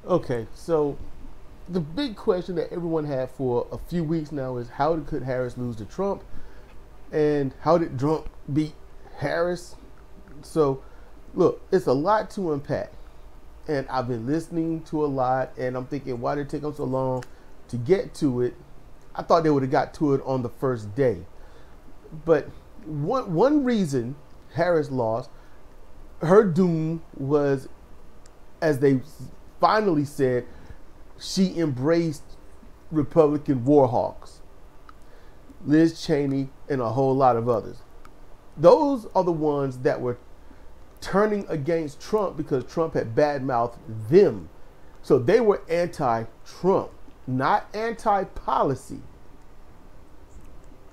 Okay, so the big question that everyone had for a few weeks now is how could Harris lose to Trump, and how did Trump beat Harris? So, look, it's a lot to unpack, and I've been listening to a lot, and I'm thinking, why did it take them so long to get to it? I thought they would have got to it on the first day, but one reason Harris lost, her doom was, as they finally said, she embraced Republican war hawks, Liz Cheney and a whole lot of others. Those are the ones that were turning against Trump because Trump had badmouthed them. So they were anti-Trump, not anti-policy.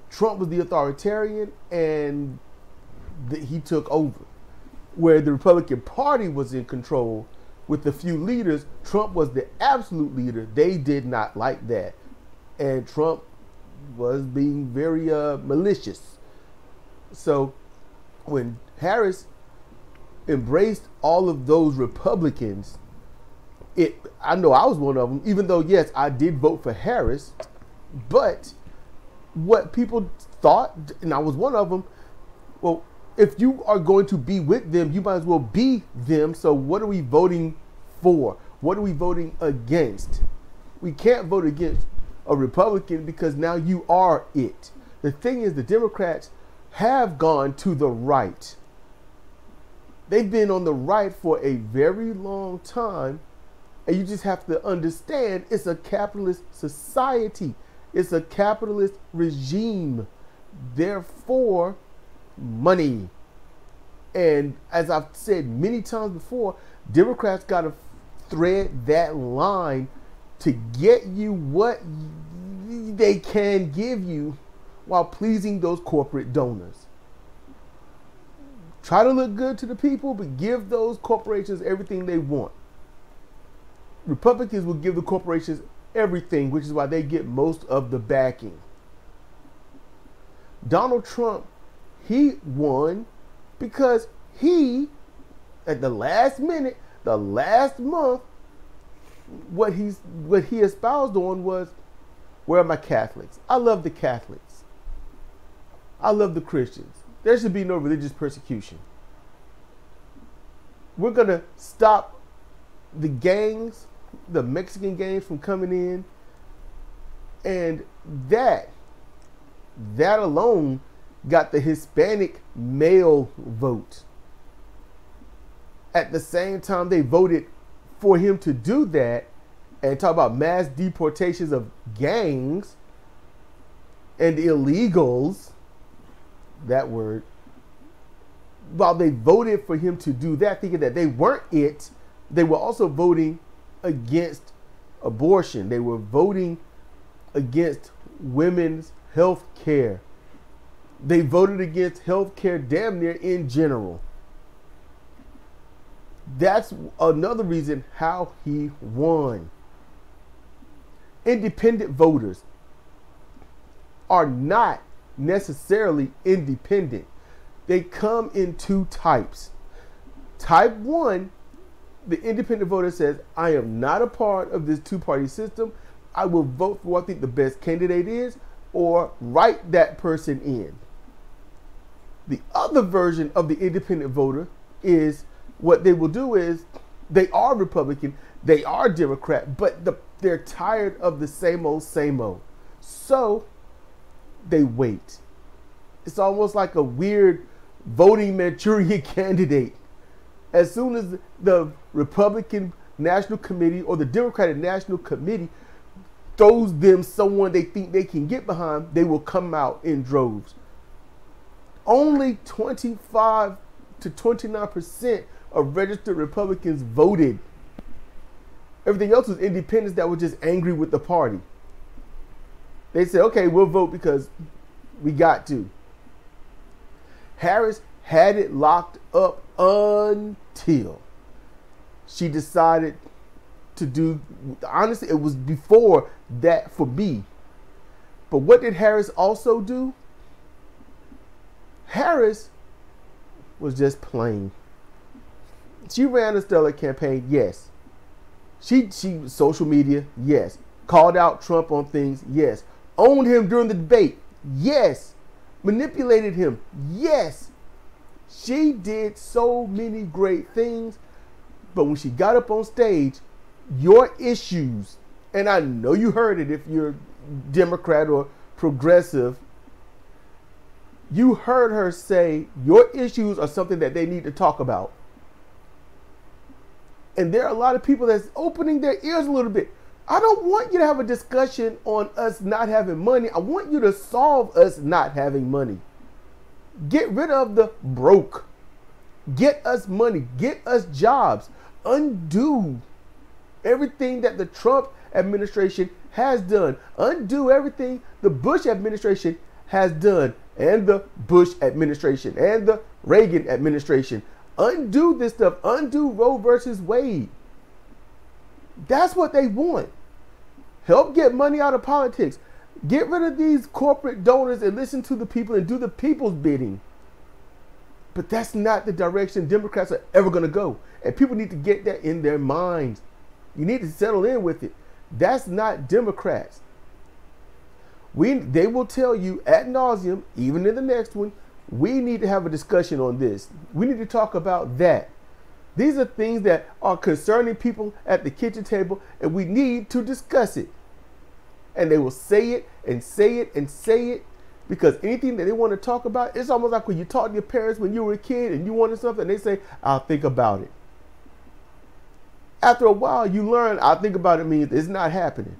Trump was the authoritarian, and he took over. Where the Republican Party was in control with a few leaders, Trump was the absolute leader. They did not like that. And Trump was being very malicious. So when Harris embraced all of those Republicans, I know I was one of them, even though, yes, I did vote for Harris, but what people thought, and I was one of them, well, if you are going to be with them, you might as well be them. So what are we voting for? What are we voting against? We can't vote against a Republican because now you are it. The thing is, the Democrats have gone to the right. They've been on the right for a very long time, and you just have to understand it's a capitalist society. It's a capitalist regime. Therefore, money. And as I've said many times before, Democrats got to thread that line to get you what they can give you while pleasing those corporate donors. Try to look good to the people, but give those corporations everything they want. Republicans will give the corporations everything, which is why they get most of the backing. Donald Trump, he won because he, at the last minute, the last month, what he espoused on was, where are my Catholics? I love the Catholics. I love the Christians. There should be no religious persecution. We're going to stop the gangs, the Mexican gangs, from coming in. And that alone got the Hispanic male vote. At the same time they voted for him to do that and talk about mass deportations of gangs and illegals, that word, while they voted for him to do that, thinking that they weren't it, they were also voting against abortion. They were voting against women's health care. They voted against health care damn near in general. That's another reason how he won. Independent voters are not necessarily independent. They come in two types. Type 1, the independent voter says, I am not a part of this two-party system. I will vote for what I think the best candidate is, or write that person in. The other version of the independent voter is, what they will do is, they are Republican, they are Democrat, but they're tired of the same old, same old. So they wait. It's almost like a weird voting Manchurian candidate. As soon as the Republican National Committee or the Democratic National Committee throws them someone they think they can get behind, they will come out in droves. Only 25 to 29% of registered Republicans voted. Everything else was independents that were just angry with the party. They said, okay, we'll vote because we got to. Harris had it locked up until she decided to do, honestly, it was before that for me. But what did Harris also do? Harris was just plain. She ran a stellar campaign, yes. She social media, yes. Called out Trump on things, yes. Owned him during the debate, yes. Manipulated him, yes. She did so many great things, but when she got up on stage, your issues, and I know you heard it if you're Democrat or progressive, you heard her say your issues are something that they need to talk about. And there are a lot of people that's opening their ears a little bit. I don't want you to have a discussion on us not having money. I want you to solve us not having money. Get rid of the broke. Get us money. Get us jobs. Undo everything that the Trump administration has done. Undo everything the Bush administration has done, and the Bush administration and the Reagan administration. Undo this stuff. Undo Roe versus Wade. That's what they want. Help get money out of politics. Get rid of these corporate donors and listen to the people and do the people's bidding. But that's not the direction Democrats are ever going to go. And people need to get that in their minds. You need to settle in with it. That's not Democrats. They will tell you ad nauseum, even in the next one, we need to have a discussion on this. We need to talk about that. These are things that are concerning people at the kitchen table, and we need to discuss it. And they will say it and say it and say it, because anything that they want to talk about, it's almost like when you talk to your parents when you were a kid and you wanted something, and they say, I'll think about it. After a while, you learn I'll think about it means it's not happening.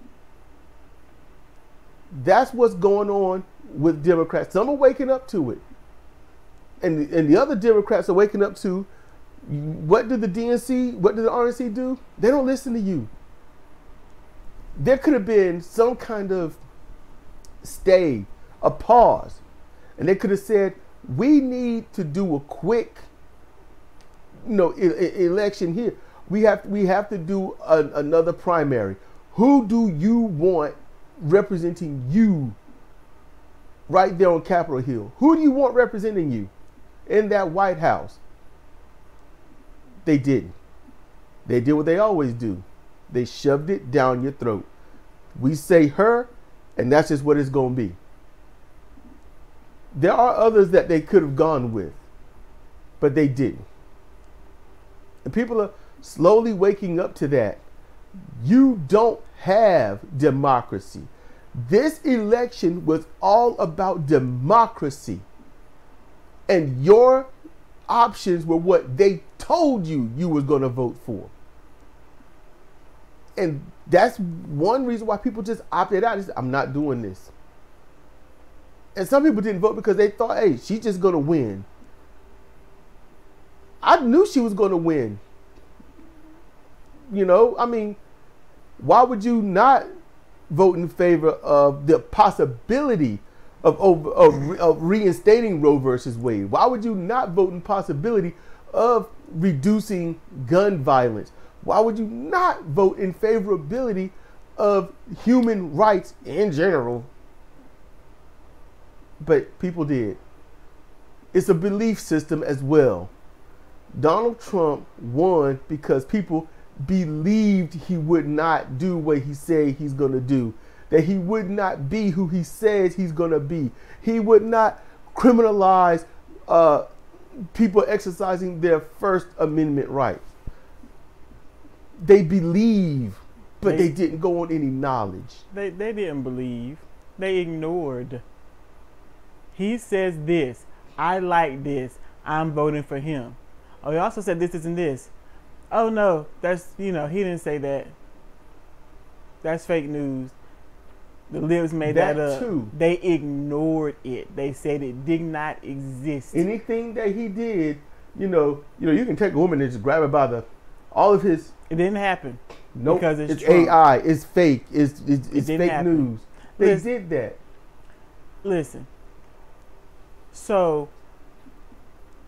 That's what's going on with Democrats. Some are waking up to it. And the other Democrats are waking up to, what do the DNC, what do the RNC do? They don't listen to you. There could have been some kind of stay, a pause. And they could have said, we need to do a quick, election here. We have to do another primary. Who do you want representing you right there on Capitol Hill? Who do you want representing you in that White House? They didn't. They did what they always do. They shoved it down your throat. We say her, and that's just what it's going to be. There are others that they could have gone with, but they didn't. And people are slowly waking up to that. You don't have democracy. This election was all about democracy. And your options were what they told you was going to vote for. And that's one reason why people just opted out. I'm not doing this. And some people didn't vote because they thought, hey, she's just going to win. I knew she was going to win. Why would you not vote in favor of the possibility of reinstating Roe versus Wade? Why would you not vote in possibility of reducing gun violence? Why would you not vote in favorability of human rights in general? But people did. It's a belief system as well. Donald Trump won because people believed he would not do what he said he's going to do, that he would not be who he says he's going to be. He would not criminalize people exercising their First Amendment rights. They believe, but they didn't go on any knowledge. They didn't believe. They ignored. He says this. I like this. I'm voting for him. Oh, he also said this and this. Oh no, that's, he didn't say that. That's fake news. The libs made that up. Too. They ignored it. They said it did not exist. Anything that he did, you can take a woman and just grab her by all of his. It didn't happen. No, because it's Trump. AI. It's fake. It's fake happen. News. They did that. Listen. So,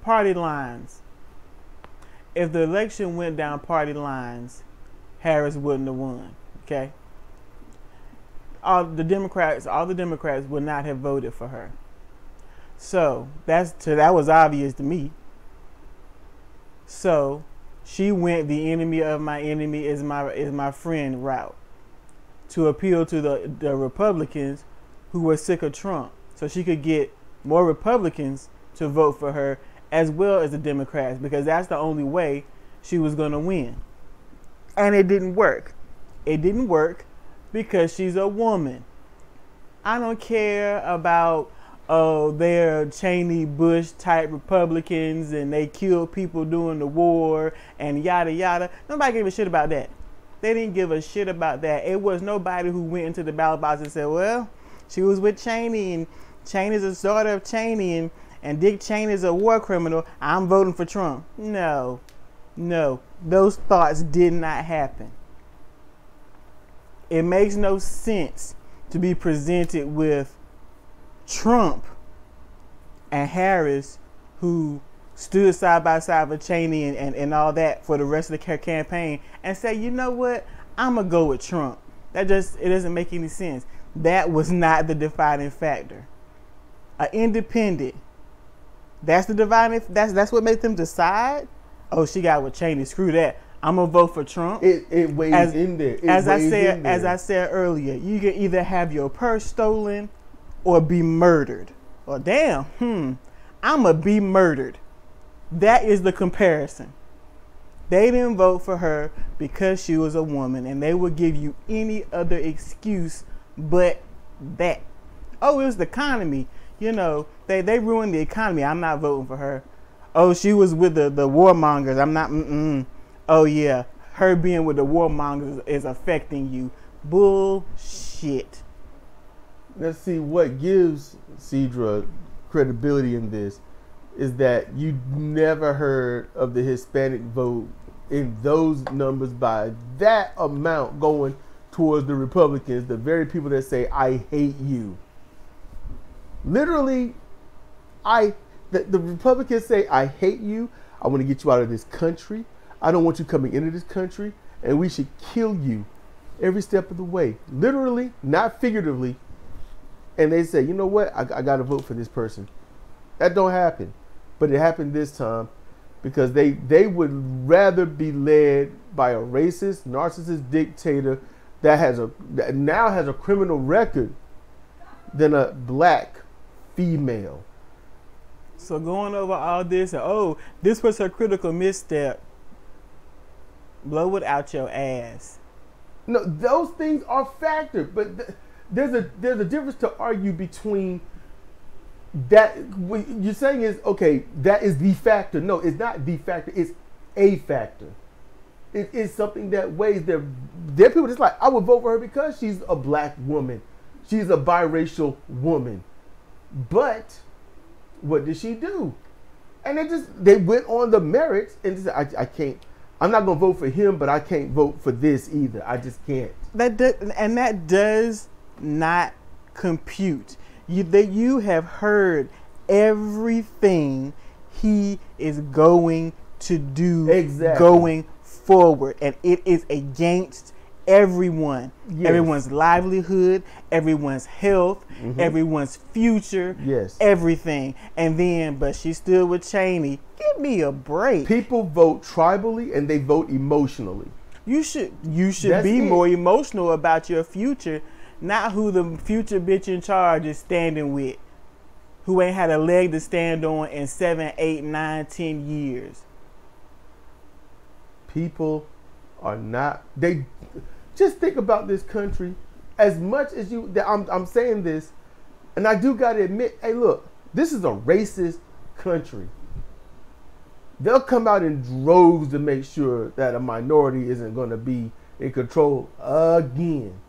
party lines. If the election went down party lines, Harris wouldn't have won. Okay. All the Democrats would not have voted for her. So that was obvious to me. So she went the enemy of my enemy is my friend route to appeal to the Republicans who were sick of Trump, so she could get more Republicans to vote for her as well as the Democrats, because that's the only way she was going to win. And it didn't work. It didn't work because she's a woman. I don't care about, oh, they're Cheney Bush type Republicans and they killed people during the war and yada yada. Nobody gave a shit about that. They didn't give a shit about that. It was nobody who went into the ballot box and said, well, she was with Cheney and Cheney's a daughter of Cheney and Dick Cheney's a war criminal. I'm voting for Trump. No, those thoughts did not happen. It makes no sense to be presented with Trump and Harris, who stood side by side with Cheney and all that for the rest of the campaign, and say, you know what, I'm going to go with Trump. It doesn't make any sense. That was not the defining factor. An independent, that's what made them decide, oh, she got with Cheney, screw that, I'm going to vote for Trump. It weighs in there. As I said earlier, you can either have your purse stolen or be murdered. Well, damn, I'm going to be murdered. That is the comparison. They didn't vote for her because she was a woman, and they would give you any other excuse but that. Oh, it was the economy. You know, they ruined the economy. I'm not voting for her. Oh, she was with the warmongers. I'm not, Oh, yeah, her being with the warmongers is affecting you. Bullshit. Let's see, what gives Sidra credibility in this is that you never heard of the Hispanic vote in those numbers by that amount going towards the Republicans, the very people that say, I hate you. Literally, the Republicans say, I hate you. I want to get you out of this country. I don't want you coming into this country, and we should kill you every step of the way. Literally, not figuratively. And they say, you know what? I got to vote for this person. That don't happen. But it happened this time because they would rather be led by a racist, narcissist dictator that now has a criminal record than a black female. So going over all this, oh, this was her critical misstep. Blow it out your ass. No, those things are factored, but there's a difference to argue between that. What you're saying is, okay, that is the factor. No, it's not the factor. It's a factor. It is something that weighs. There are people that's like, I would vote for her because she's a black woman. She's a biracial woman. But what did she do? And they went on the merits and said, I can't. I'm not going to vote for him, but I can't vote for this either. I just can't. That does not compute. You have heard everything he is going to do going forward, and it is against everyone. Yes. Everyone's livelihood, everyone's health, everyone's future, everything. And then, but she's still with Cheney. Give me a break. People vote tribally and they vote emotionally. You should be more emotional about your future, not who the future bitch in charge is standing with, who ain't had a leg to stand on in 7, 8, 9, 10 years. People are not. They just think about this country. As much as I'm saying this, and I do gotta admit, hey, look, this is a racist country. They'll come out in droves to make sure that a minority isn't going to be in control again.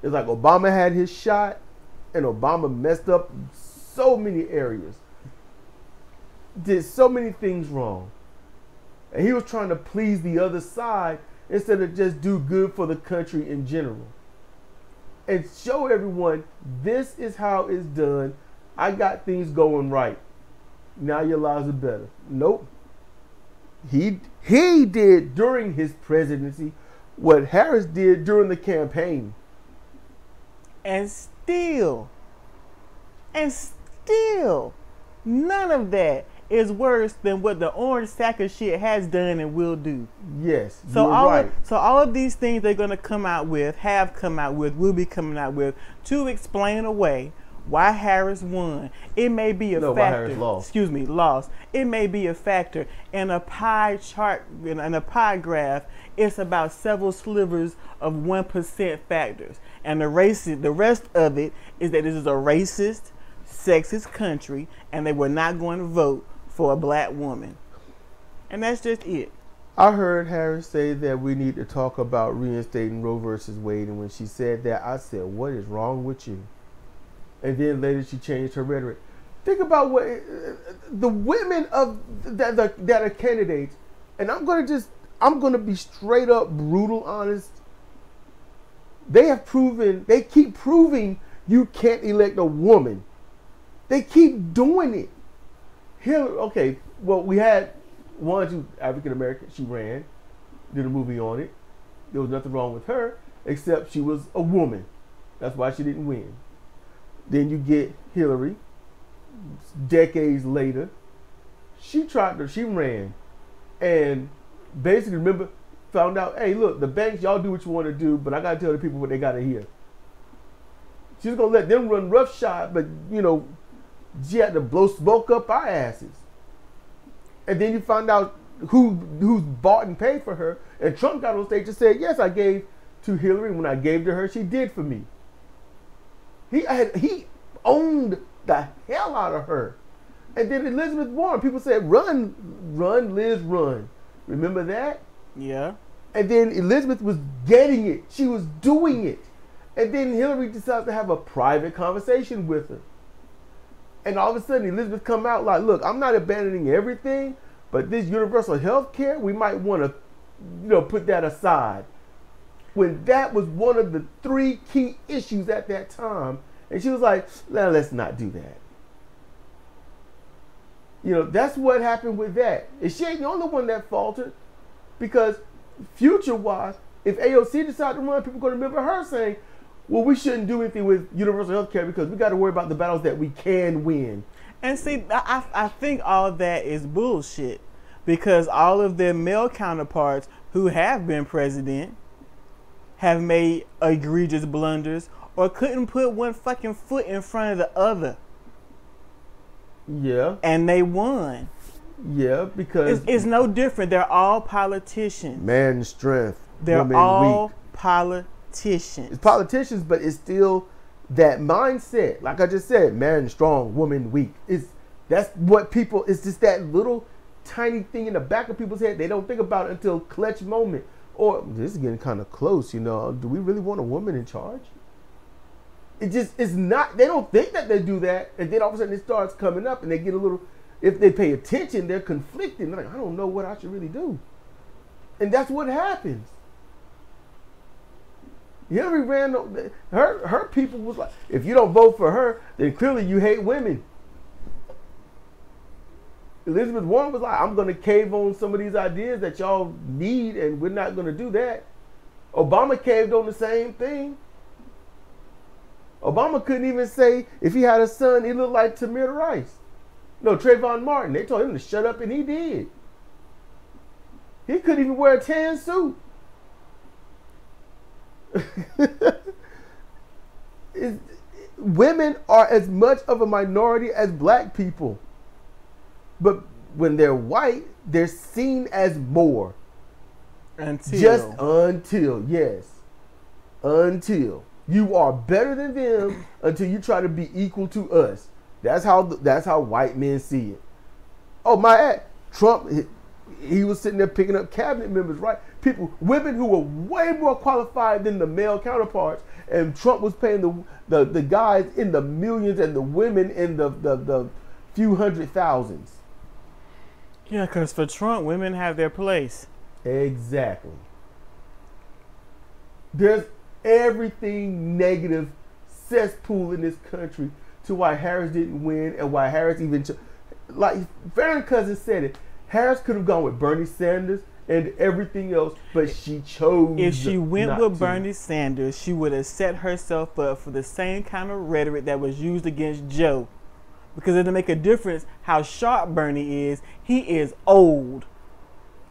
It's like Obama had his shot, and Obama messed up so many areas. Did so many things wrong. And he was trying to please the other side instead of just do good for the country in general. And show everyone, this is how it's done. I got things going right. Now your lives are better. Nope. He did during his presidency what Harris did during the campaign. And still, none of that is worse than what the orange sack of shit has done and will do. Yes, So you're all right. so all of these things they're going to come out with, have come out with, will be coming out with to explain away why Harris won. It may be a why factor. Harris lost. Excuse me, lost. It may be a factor in a pie chart, in a pie graph. It's about several slivers of 1% factors, and the rest of it is that this is a racist, sexist country, and they were not going to vote for a black woman, and that's just it. I heard Harris say that we need to talk about reinstating Roe versus Wade, and when she said that, I said, "What is wrong with you?" And then later she changed her rhetoric. Think about what the women of that are candidates, and I'm gonna be straight up brutal honest. They keep proving you can't elect a woman. They keep doing it. Okay, well, we had one who's African American. She ran, did a movie on it. There was nothing wrong with her, except she was a woman. That's why she didn't win. Then you get Hillary. Decades later, she ran, and basically found out, hey, look, the banks, y'all do what you want to do, but I gotta tell the people what they gotta hear. She's gonna let them run roughshod, but she had to blow smoke up our asses. And then you find out who's bought and paid for her, and Trump got on stage and said, yes, I gave to Hillary. When I gave to her, she did for me. He owned the hell out of her. And then Elizabeth Warren, people said, run, Liz, run. Remember that? Yeah. And then Elizabeth was getting it. She was doing it. And then Hillary decided to have a private conversation with her. And all of a sudden, Elizabeth come out like, look, I'm not abandoning everything, but this universal health care, we might want to, put that aside. When that was one of the 3 key issues at that time. And she was like, nah, let's not do that. That's what happened with that. And she ain't the only one that faltered, because future-wise, if AOC decided to run, people are going to remember her saying, well, we shouldn't do anything with universal health care because we got to worry about the battles that we can win. And see, I think all that is bullshit, because all of their male counterparts who have been president have made egregious blunders or couldn't put one fucking foot in front of the other. Yeah. And they won. Yeah, because it's no different. They're all politicians. Man strength. They're all politicians. It's politicians, but it's still that mindset. Like I just said, man strong, woman weak. That's what people, it's just that little tiny thing in the back of people's head. They don't think about it until clutch moment. Or, this is getting kind of close, do we really want a woman in charge? It's not, they don't think that they do that. And then all of a sudden it starts coming up and they get a little, if they pay attention, they're conflicted. They're like, I don't know what I should really do. And that's what happens. Hillary ran, her people was like, if you don't vote for her, then clearly you hate women. Elizabeth Warren was like, I'm going to cave on some of these ideas that y'all need, and we're not going to do that. Obama caved on the same thing. Obama couldn't even say if he had a son, he looked like Tamir Rice. No, Trayvon Martin. They told him to shut up, and he did. He couldn't even wear a tan suit. Women are as much of a minority as black people. But when they're white, they're seen as more. Until, yes. Until. You are better than them until you try to be equal to us. That's how white men see it. Oh, Trump, he was sitting there picking up cabinet members, right? Women who were way more qualified than the male counterparts, and Trump was paying the guys in the millions and the women in the few hundred thousands. Yeah, because for Trump, women have their place. Exactly. There's everything negative cesspool in this country to why Harris didn't win and why Harris even... like Farron Cousins said it, Harris could have gone with Bernie Sanders and everything else, but she chose. If she went with Bernie Sanders, she would have set herself up for the same kind of rhetoric that was used against Joe because it doesn't make a difference how sharp Bernie is. He is old.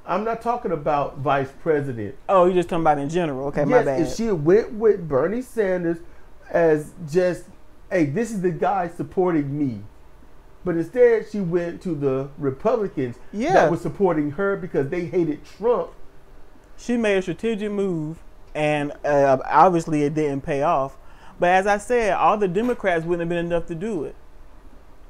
I'm not talking about vice president. Oh, you're just talking about in general. Okay, my bad. If she went with Bernie Sanders as just, hey, this is the guy supporting me. But instead, she went to the Republicans that were supporting her because they hated Trump. She made a strategic move, and obviously it didn't pay off. But as I said, all the Democrats wouldn't have been enough to do it.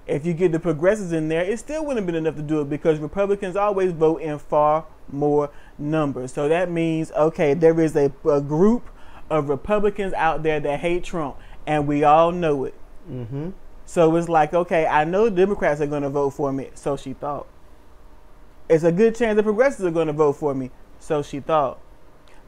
If you get the progressives in there, it still wouldn't have been enough to do it because Republicans always vote in far more numbers. So that means, okay, there is a group of Republicans out there that hate Trump, and we all know it. Mm-hmm. So it's like, okay, I know the Democrats are going to vote for me, so she thought. It's a good chance the progressives are going to vote for me, so she thought.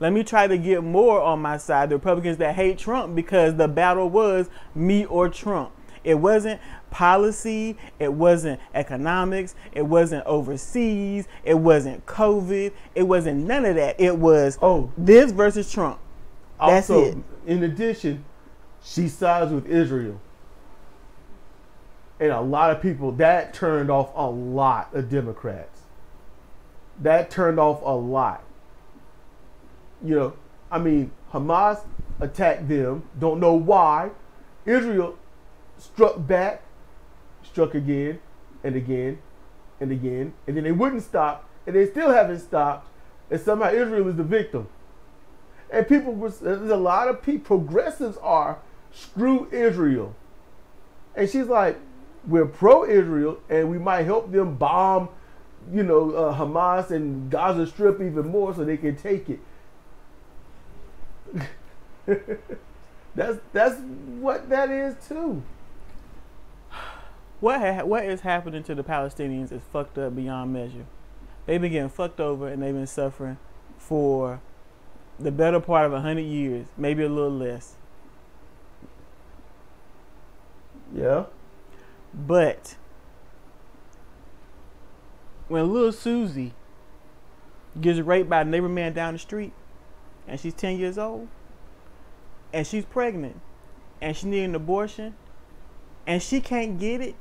Let me try to get more on my side, the Republicans that hate Trump, because the battle was me or Trump. It wasn't policy, it wasn't economics, it wasn't overseas, it wasn't COVID, it wasn't none of that. It was this versus Trump. That's also, it. In addition, she sides with Israel. And a lot of people, that turned off a lot of Democrats. That turned off a lot. You know, I mean, Hamas attacked them, don't know why. Israel struck back, struck again and again and again, and then they wouldn't stop, and they still haven't stopped, and somehow Israel is the victim. And people, there's a lot of people, progressives are, screw Israel. And she's like, we're pro-Israel, and we might help them bomb, you know, Hamas and Gaza Strip even more so they can take it. That's what that is too. What is happening to the Palestinians is fucked up beyond measure. They've been getting fucked over, and they've been suffering for the better part of 100 years, maybe a little less. Yeah. But when little Susie gets raped by a neighbor man down the street, and she's 10 years old, and she's pregnant, and she needs an abortion, and she can't get it,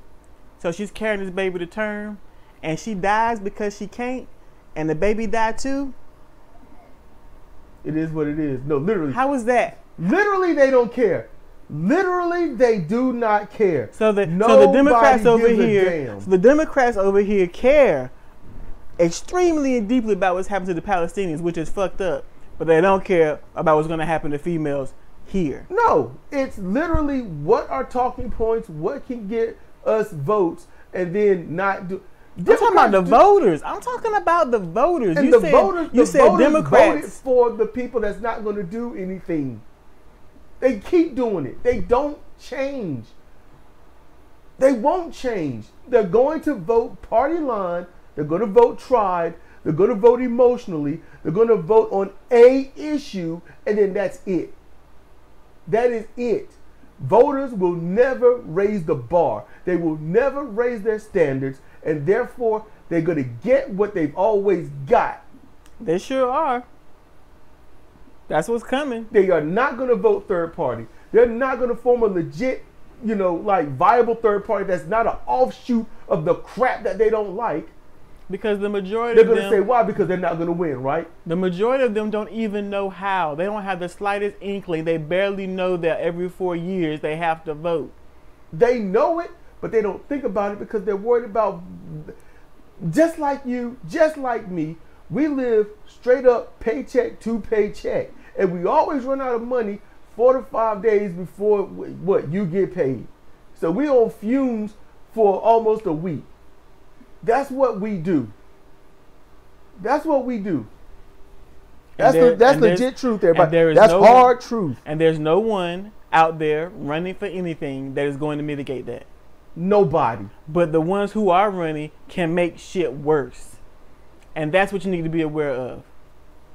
so she's carrying this baby to term, and she dies because she can't, and the baby died too. It is what it is. No, literally. How is that? Literally, they don't care. Literally, they do not care. So the Democrats over here, the Democrats over here care extremely and deeply about what's happened to the Palestinians, which is fucked up. But they don't care about what's going to happen to females here. No, it's literally what are talking points, what can get us votes, and then not do. I'm talking about the voters. I'm talking about the voters. And you said Democrats voted for the people that's not going to do anything. They keep doing it. They don't change. They won't change. They're going to vote party line. They're going to vote tribe. They're going to vote emotionally. They're going to vote on a issue, and then that's it. That is it. Voters will never raise the bar. They will never raise their standards, and therefore they're going to get what they've always got. They sure are. That's what's coming. They are not going to vote third party. They're not going to form a legit, you know, like viable third party that's not an offshoot of the crap that they don't like. Because the majority they're going to say why? Because they're not going to win, right? The majority of them don't even know how. They don't have the slightest inkling. They barely know that every 4 years they have to vote. They know it, but they don't think about it because they're worried about, just like you, just like me, we live straight up paycheck to paycheck. And we always run out of money 4 to 5 days before what you get paid. So we on fumes for almost a week. That's what we do. That's what we do. That's legit truth, everybody. That's hard truth. And there's no one out there running for anything that is going to mitigate that. Nobody. But the ones who are running can make shit worse. And that's what you need to be aware of.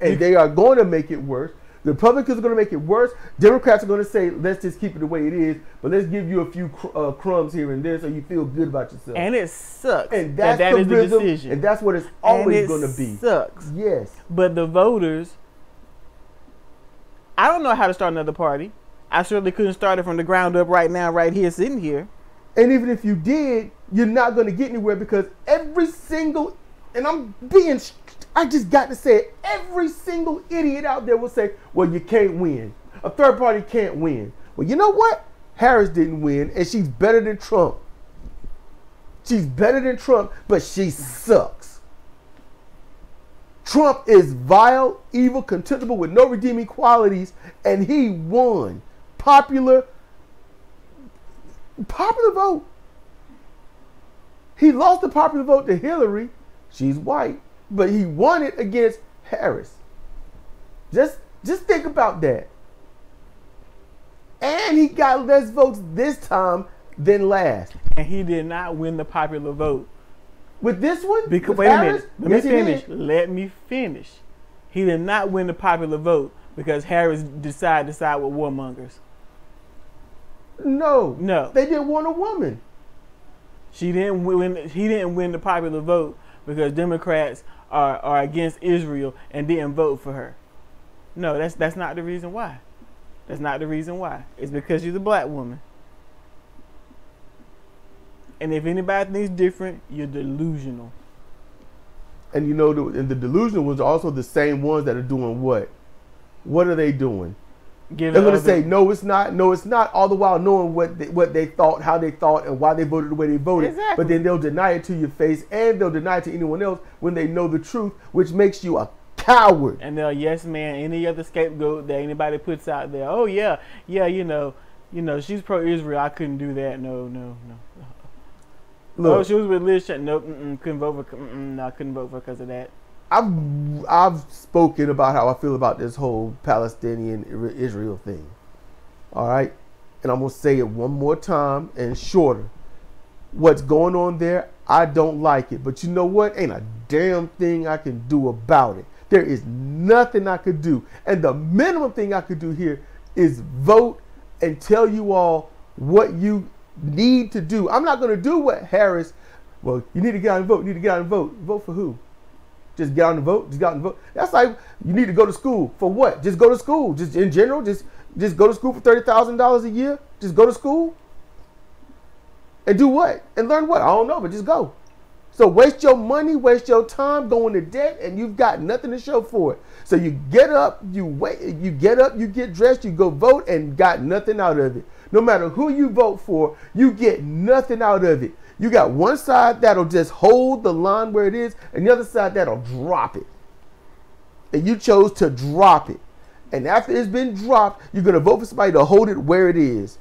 And they are going to make it worse. The Republicans are going to make it worse. Democrats are going to say, let's just keep it the way it is, but let's give you a few crumbs here and there so you feel good about yourself. And it sucks. And that is the decision. And that's what it's always going to be. It sucks. Yes. But the voters, I don't know how to start another party. I certainly couldn't start it from the ground up right now, right here, sitting here. And even if you did, you're not going to get anywhere because every single, and I just got to say it, every single idiot out there will say, well, you can't win. A third party can't win. Well, you know what? Harris didn't win, and she's better than Trump. She's better than Trump, but she sucks. Trump is vile, evil, contemptible, with no redeeming qualities, and he won. Popular vote. He lost the popular vote to Hillary. She's white, but he won it against Harris. Just think about that. And he got less votes this time than last. And he did not win the popular vote. With this one? Because, wait a minute. Let me finish. He did not win the popular vote because Harris decided to side with warmongers. No. No. They didn't want a woman. He didn't win the popular vote because Democrats are against Israel and didn't vote for her. No, that's not the reason why. That's not the reason why. It's because you're the black woman. And if anybody thinks different, you're delusional. And you know, the delusional ones are also the same ones that are doing what? What are they doing? They're going to say, no, it's not. No, it's not. All the while knowing what they thought, how they thought, and why they voted the way they voted. Exactly. But then they'll deny it to your face, and they'll deny it to anyone else when they know the truth, which makes you a coward. And they'll yes man any other scapegoat that anybody puts out there. Oh yeah, you know, she's pro-Israel. I couldn't do that. No. Look, oh, she was with Liz. Nope, couldn't vote for. No, I couldn't vote for because of that. I've spoken about how I feel about this whole Palestinian Israel thing. All right, and I'm gonna say it one more time and shorter. What's going on there? I don't like it, but you know what? Ain't a damn thing I can do about it. There is nothing I could do, and the minimum thing I could do here is vote and tell you all what you need to do. I'm not going to do what Harris. Well, you need to get out and vote. You need to get out and vote. Vote for who? Just get out and vote. Just get out and vote. That's like you need to go to school for what? Just go to school. Just in general. Just go to school for $30,000 a year. Just go to school and do what? And learn what? I don't know, but just go. So waste your money, waste your time, go into debt, and you've got nothing to show for it. So you get up, you get dressed, you go vote, and got nothing out of it. No matter who you vote for, you get nothing out of it. You got one side that'll just hold the line where it is, and the other side that'll drop it. And you chose to drop it. And after it's been dropped, you're going to vote for somebody to hold it where it is.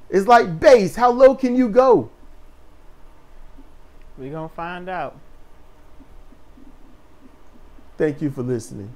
It's like base. How low can you go? We're going to find out. Thank you for listening.